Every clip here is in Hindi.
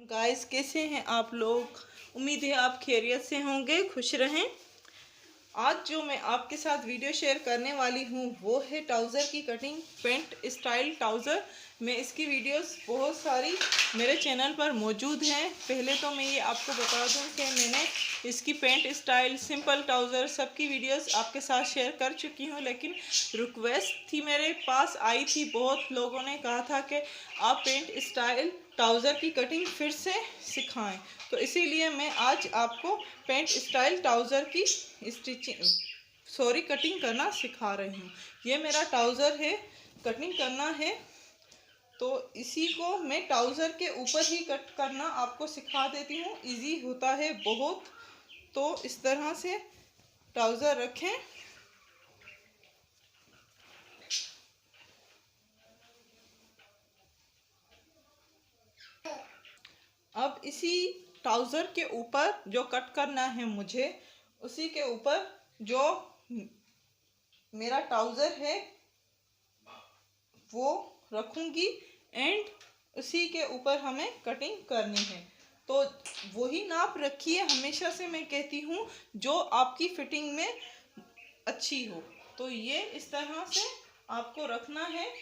गाइस, कैसे हैं आप लोग। उम्मीद है आप खैरियत से होंगे, खुश रहें। आज जो मैं आपके साथ वीडियो शेयर करने वाली हूँ वो है ट्राउज़र की कटिंग, पेंट स्टाइल ट्राउज़र। मैं इसकी वीडियोस बहुत सारी मेरे चैनल पर मौजूद हैं। पहले तो मैं ये आपको बता दूं कि मैंने इसकी पेंट स्टाइल, सिंपल ट्राउज़र सबकी वीडियोस आपके साथ शेयर कर चुकी हूँ, लेकिन रिक्वेस्ट थी मेरे पास आई थी, बहुत लोगों ने कहा था कि आप पेंट स्टाइल ट्राउज़र की कटिंग फिर से सिखाएं। तो इसीलिए मैं आज आपको पेंट स्टाइल ट्राउज़र की कटिंग करना सिखा रही हूँ। ये मेरा ट्राउज़र है, कटिंग करना है, तो इसी को मैं ट्राउज़र के ऊपर ही कट करना आपको सिखा देती हूँ। इजी होता है बहुत। तो इस तरह से ट्राउज़र रखें। अब इसी ट्राउज़र के ऊपर जो कट करना है मुझे, उसी के ऊपर जो मेरा ट्राउज़र है वो रखूँगी एंड उसी के ऊपर हमें कटिंग करनी है। तो वही नाप रखिए, हमेशा से मैं कहती हूँ, जो आपकी फिटिंग में अच्छी हो। तो ये इस तरह से आपको रखना है।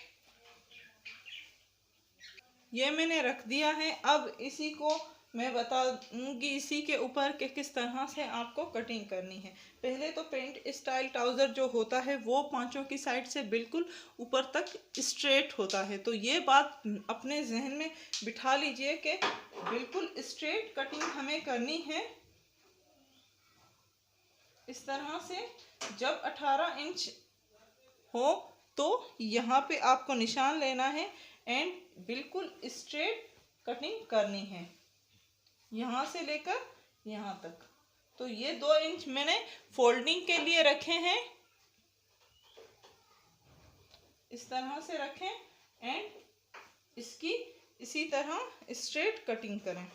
ये मैंने रख दिया है। अब इसी को मैं बता दूंगी इसी के ऊपर कि किस तरह से आपको कटिंग करनी है। पहले तो पेंट स्टाइल ट्राउज़र जो होता है वो पांचों की साइड से बिल्कुल ऊपर तक स्ट्रेट होता है। तो ये बात अपने जहन में बिठा लीजिए कि बिल्कुल स्ट्रेट कटिंग हमें करनी है। इस तरह से जब 18 इंच हो तो यहाँ पे आपको निशान लेना है एंड बिल्कुल स्ट्रेट कटिंग करनी है, यहाँ से लेकर यहाँ तक। तो ये 2 इंच मैंने फोल्डिंग के लिए रखे हैं। इस तरह से रखें एंड इसकी इसी तरह स्ट्रेट कटिंग करें।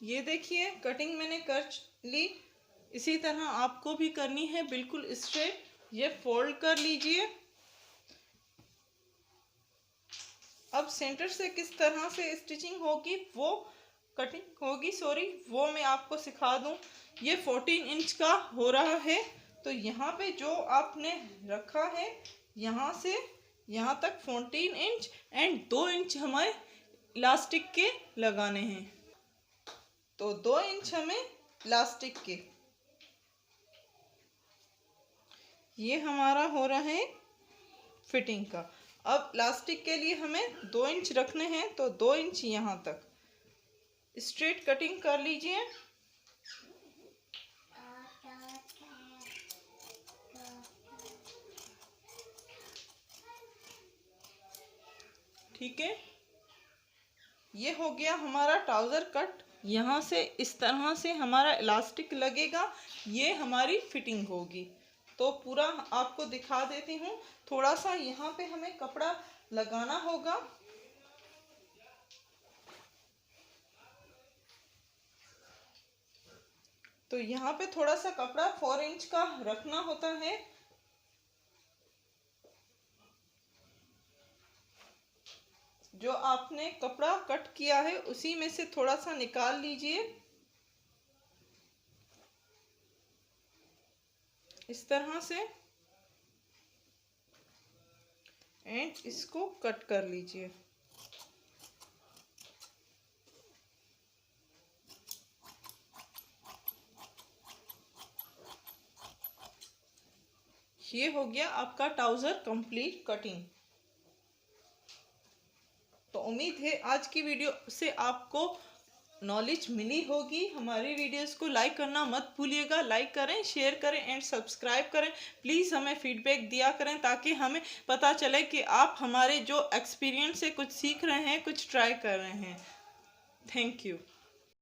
ये देखिए कटिंग मैंने कर ली। इसी तरह आपको भी करनी है, बिल्कुल स्ट्रेट। ये फोल्ड कर लीजिए। अब सेंटर से किस तरह से स्टिचिंग होगी, वो कटिंग होगी, वो मैं आपको सिखा दूं। ये 14 इंच का हो रहा है। तो यहाँ पे जो आपने रखा है, यहाँ से यहाँ तक 14 इंच एंड 2 इंच हमें इलास्टिक के लगाने हैं। तो 2 इंच हमें इलास्टिक के, ये हमारा हो रहा है फिटिंग का। अब इलास्टिक के लिए हमें 2 इंच रखने हैं, तो 2 इंच यहाँ तक स्ट्रेट कटिंग कर लीजिए। ठीक है, ये हो गया हमारा ट्राउज़र कट। यहाँ से इस तरह से हमारा इलास्टिक लगेगा, ये हमारी फिटिंग होगी। तो पूरा आपको दिखा देती हूँ। थोड़ा सा यहाँ पे हमें कपड़ा लगाना होगा। तो यहाँ पे थोड़ा सा कपड़ा 4 इंच का रखना होता है। जो आपने कपड़ा कट किया है उसी में से थोड़ा सा निकाल लीजिए, इस तरह से, एंड इसको कट कर लीजिए। ये हो गया आपका ट्राउज़र कंप्लीट कटिंग। तो उम्मीद है आज की वीडियो से आपको नॉलेज मिली होगी। हमारी वीडियोस को लाइक करना मत भूलिएगा। लाइक करें, शेयर करें एंड सब्सक्राइब करें। प्लीज़ हमें फीडबैक दिया करें ताकि हमें पता चले कि आप हमारे जो एक्सपीरियंस से कुछ सीख रहे हैं, कुछ ट्राई कर रहे हैं। Thank you.